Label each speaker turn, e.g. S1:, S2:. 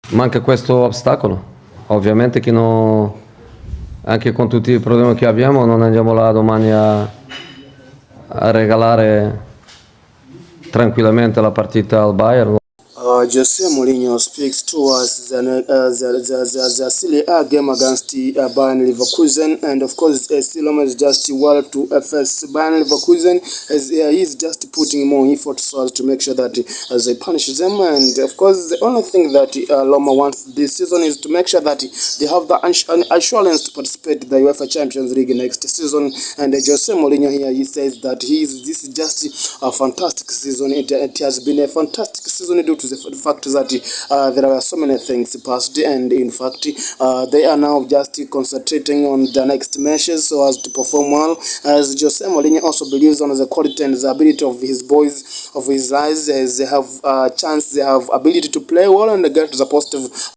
S1: manca questo ostacolo. Ovviamente che anche con tutti i problemi che abbiamo non andiamo là domani a regalare tranquillamente la partita al Bayern.
S2: Jose Mourinho speaks towards the Serie A game against Bayern Leverkusen, and of course Roma is just well to face Bayern Leverkusen, as he's just putting more effort so as to make sure that they punish them. And of course the only thing that Roma wants this season is to make sure that they have the assurance to participate in the UEFA Champions League next season. And Jose Mourinho here, he says that this is just a fantastic season. It has been a fantastic season due to the fact that there are so many things past, and in fact they are now just concentrating on the next matches so as to perform well. As Jose Mourinho also believes on the quality and the ability of his boys, of his guys, as they have chance, they have ability to play well and get the positive